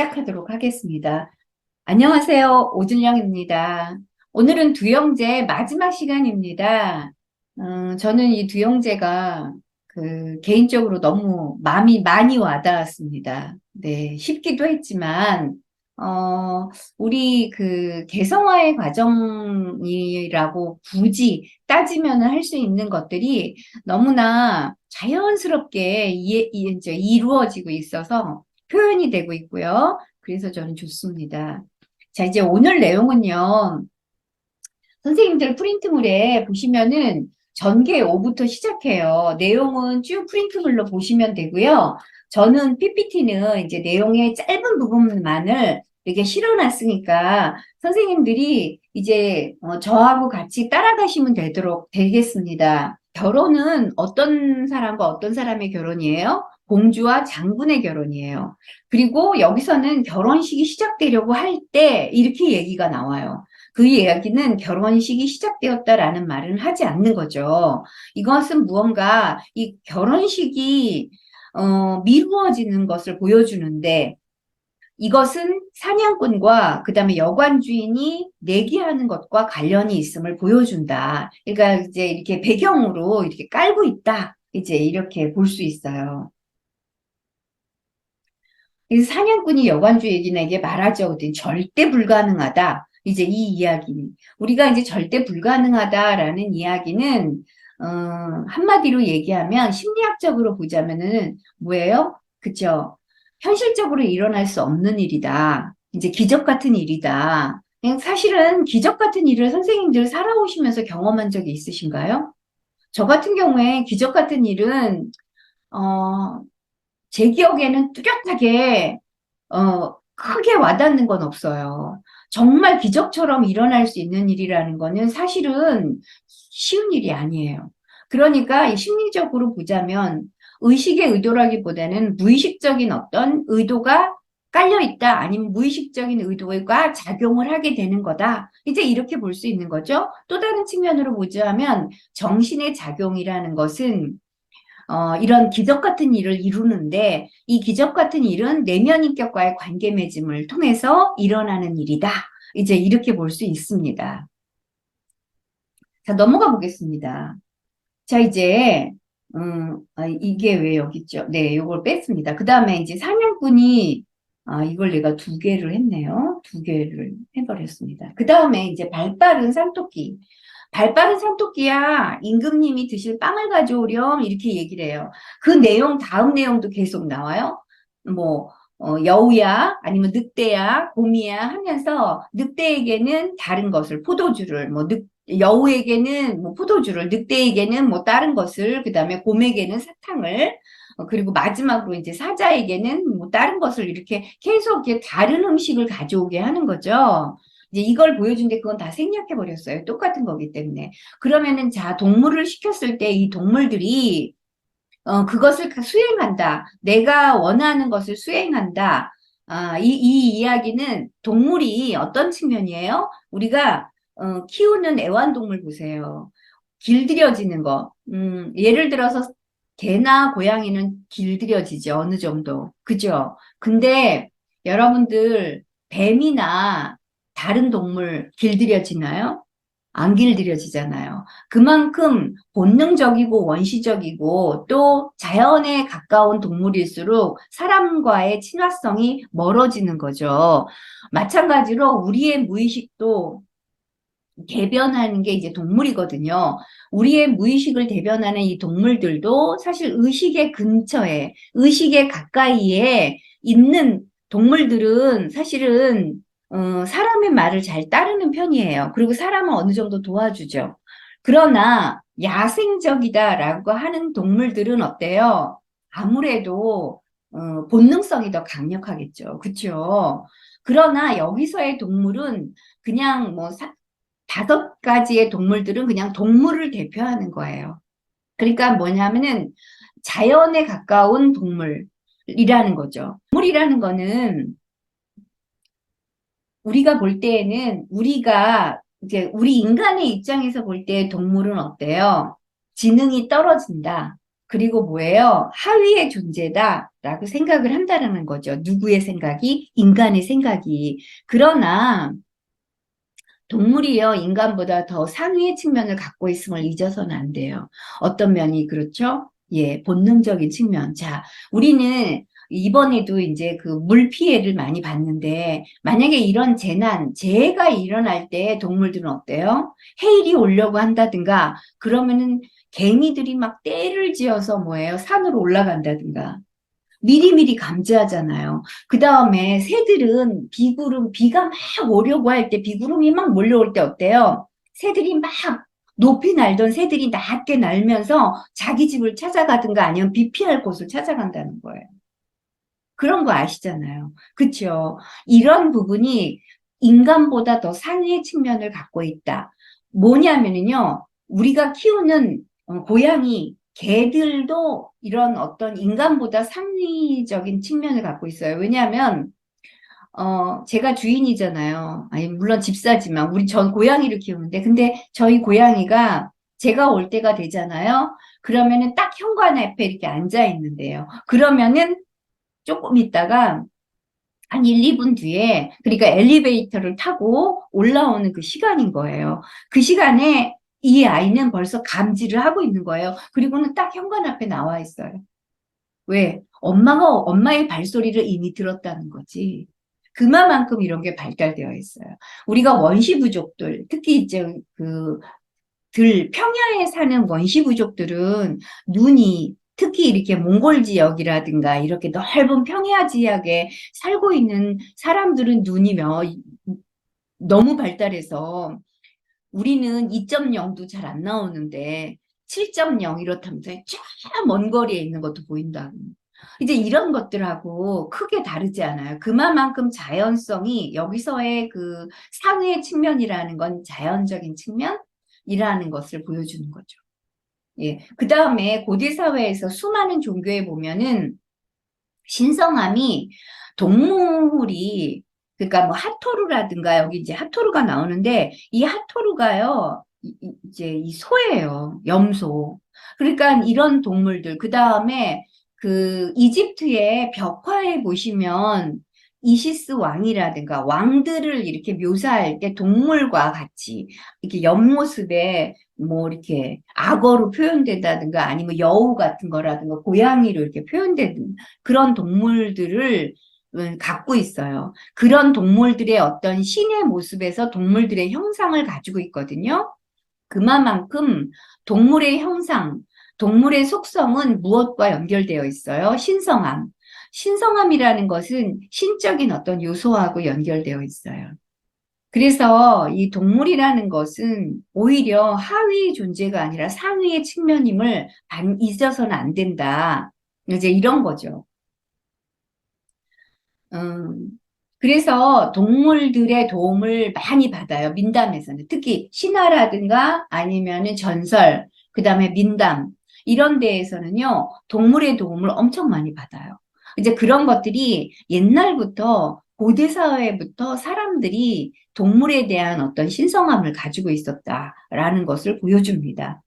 시작하도록 하겠습니다. 안녕하세요. 오준영입니다. 오늘은 두 형제 마지막 시간입니다. 저는 이 두 형제가 개인적으로 너무 마음이 많이 와닿았습니다. 네, 쉽기도 했지만, 우리 개성화의 과정이라고 굳이 따지면 할 수 있는 것들이 너무나 자연스럽게 이제 이루어지고 있어서 표현이 되고 있고요. 그래서 저는 좋습니다. 자, 이제 오늘 내용은요. 선생님들 프린트물에 보시면은 전개 5부터 시작해요. 내용은 쭉 프린트물로 보시면 되고요. 저는 PPT는 이제 내용의 짧은 부분만을 이렇게 실어놨으니까 선생님들이 이제 저하고 같이 따라가시면 되겠습니다. 결혼은 어떤 사람과 어떤 사람의 결혼이에요? 공주와 장군의 결혼이에요. 그리고 여기서는 결혼식이 시작되려고 할 때 이렇게 얘기가 나와요. 그 이야기는 결혼식이 시작되었다라는 말은 하지 않는 거죠. 이것은 무언가 이 결혼식이 미루어지는 것을 보여주는데 이것은 사냥꾼과 그다음에 여관주인이 내기하는 것과 관련이 있음을 보여준다. 그러니까 이제 이렇게 배경으로 이렇게 깔고 있다. 이제 이렇게 볼 수 있어요. 그래서 사냥꾼이 여관주에게 말하죠. 절대 불가능하다. 이제 이 이야기. 우리가 이제 절대 불가능하다라는 이야기는, 한마디로 얘기하면 심리학적으로 보자면은 뭐예요? 그쵸? 현실적으로 일어날 수 없는 일이다. 이제 기적 같은 일이다. 그냥 사실은 기적 같은 일을 선생님들 살아오시면서 경험한 적이 있으신가요? 저 같은 경우에 기적 같은 일은, 어, 제 기억에는 뚜렷하게 크게 와닿는 건 없어요. 정말 기적처럼 일어날 수 있는 일이라는 거는 사실은 쉬운 일이 아니에요. 그러니까 이 심리적으로 보자면 의식의 의도라기보다는 무의식적인 어떤 의도가 깔려 있다 아니면 무의식적인 의도가 작용을 하게 되는 거다. 이제 이렇게 볼 수 있는 거죠. 또 다른 측면으로 보자면 정신의 작용이라는 것은 이런 기적 같은 일을 이루는데 이 기적 같은 일은 내면 인격과의 관계 맺음을 통해서 일어나는 일이다. 이제 이렇게 볼 수 있습니다. 자, 넘어가 보겠습니다. 자, 이제 이게 왜 여기 있죠? 네, 요걸 뺐습니다. 그 다음에 이제 사냥꾼이 이걸 내가 두 개를 했네요. 두 개를 해버렸습니다. 그 다음에 이제 발빠른 산토끼. 발빠른 산토끼야, 임금님이 드실 빵을 가져오렴, 이렇게 얘기를 해요. 그 내용, 다음 내용도 계속 나와요. 뭐, 여우야, 아니면 늑대야, 곰이야 하면서 늑대에게는 다른 것을, 포도주를, 여우에게는 뭐 포도주를, 늑대에게는 뭐 다른 것을, 그 다음에 곰에게는 사탕을, 그리고 마지막으로 이제 사자에게는 뭐 다른 것을 이렇게 계속 이렇게 다른 음식을 가져오게 하는 거죠. 이제 이걸 보여준데 그건 다 생략해 버렸어요. 똑같은 거기 때문에. 그러면은 자, 동물을 시켰을 때 이 동물들이 그것을 수행한다. 내가 원하는 것을 수행한다. 이 이야기는 동물이 어떤 측면이에요? 우리가 키우는 애완동물 보세요. 길들여지는 거. 예를 들어서 개나 고양이는 길들여지죠. 어느 정도. 그죠? 근데 여러분들 뱀이나 다른 동물 길들여지나요? 안 길들여지잖아요. 그만큼 본능적이고 원시적이고 또 자연에 가까운 동물일수록 사람과의 친화성이 멀어지는 거죠. 마찬가지로 우리의 무의식도 대변하는 게 이제 동물이거든요. 우리의 무의식을 대변하는 이 동물들도 사실 의식의 근처에, 의식의 가까이에 있는 동물들은 사실은 사람의 말을 잘 따르는 편이에요. 그리고 사람은 어느 정도 도와주죠. 그러나 야생적이다라고 하는 동물들은 어때요? 아무래도 본능성이 더 강력하겠죠. 그렇죠? 그러나 여기서의 동물은 그냥 뭐 다섯 가지의 동물들은 그냥 동물을 대표하는 거예요. 그러니까 뭐냐면은 자연에 가까운 동물이라는 거죠. 동물이라는 거는 우리가 볼 때에는 우리가 이제 우리 인간의 입장에서 볼 때 동물은 어때요? 지능이 떨어진다. 그리고 뭐예요? 하위의 존재다라고 생각을 한다는 거죠. 누구의 생각이? 인간의 생각이. 그러나 동물이요, 인간보다 더 상위의 측면을 갖고 있음을 잊어서는 안 돼요. 어떤 면이 그렇죠? 예, 본능적인 측면. 자, 우리는 이번에도 이제 그 물 피해를 많이 봤는데, 만약에 이런 재해가 일어날 때 동물들은 어때요? 해일이 오려고 한다든가, 그러면은 개미들이 막 떼를 지어서 뭐예요? 산으로 올라간다든가. 미리미리 감지하잖아요. 그 다음에 새들은 비가 막 오려고 할 때, 비구름이 막 몰려올 때 어때요? 새들이 막 높이 날던 새들이 낮게 날면서 자기 집을 찾아가든가 아니면 비 피할 곳을 찾아간다는 거예요. 그런 거 아시잖아요. 그렇죠? 이런 부분이 인간보다 더 상위의 측면을 갖고 있다. 뭐냐면요, 우리가 키우는 고양이, 개들도 이런 어떤 인간보다 상위적인 측면을 갖고 있어요. 왜냐하면 제가 주인이잖아요. 아니, 물론 집사지만, 전 고양이를 키우는데, 근데 저희 고양이가 제가 올 때가 되잖아요. 그러면은 딱 현관 앞에 이렇게 앉아 있는데요. 그러면은 조금 있다가 한 1, 2분 뒤에, 그러니까 엘리베이터를 타고 올라오는 그 시간인 거예요. 그 시간에 이 아이는 벌써 감지를 하고 있는 거예요. 그리고는 딱 현관 앞에 나와 있어요. 왜? 엄마의 발소리를 이미 들었다는 거지. 그만큼 이런 게 발달되어 있어요. 우리가 원시부족들, 특히 이제 평야에 사는 원시부족들은 눈이 특히 이렇게 몽골 지역이라든가 이렇게 넓은 평야 지역에 살고 있는 사람들은 눈이 너무 발달해서 우리는 2.0도 잘 안 나오는데 7.0 이렇다면서 쫙 먼 거리에 있는 것도 보인다. 이제 이런 것들하고 크게 다르지 않아요. 그만큼 자연성이 여기서의 그 상위의 측면이라는 건 자연적인 측면이라는 것을 보여주는 거죠. 예. 그 다음에 고대 사회에서 수많은 종교에 보면은 신성함이 동물이 그러니까 뭐 하토루라든가 여기 이제 하토루가 나오는데 이 하토루가요 이제 이 소예요. 염소. 그러니까 이런 동물들 그 다음에 그 이집트의 벽화에 보시면 이시스 왕이라든가 왕들을 이렇게 묘사할 때 동물과 같이 이렇게 옆모습에 뭐 이렇게 악어로 표현된다든가 아니면 여우 같은 거라든가 고양이로 이렇게 표현되는 그런 동물들을 갖고 있어요. 그런 동물들의 어떤 신의 모습에서 동물들의 형상을 가지고 있거든요. 그만큼 동물의 형상, 동물의 속성은 무엇과 연결되어 있어요? 신성함. 신성함이라는 것은 신적인 어떤 요소하고 연결되어 있어요. 그래서 이 동물이라는 것은 오히려 하위 존재가 아니라 상위의 측면임을 잊어서는 안 된다. 이제 이런 거죠. 음, 그래서 동물들의 도움을 많이 받아요. 민담에서는. 특히 신화라든가 아니면은 전설, 그 다음에 민담, 이런 데에서는요, 동물의 도움을 엄청 많이 받아요. 이제 그런 것들이 옛날부터, 고대 사회부터 사람들이 동물에 대한 어떤 신성함을 가지고 있었다라는 것을 보여줍니다.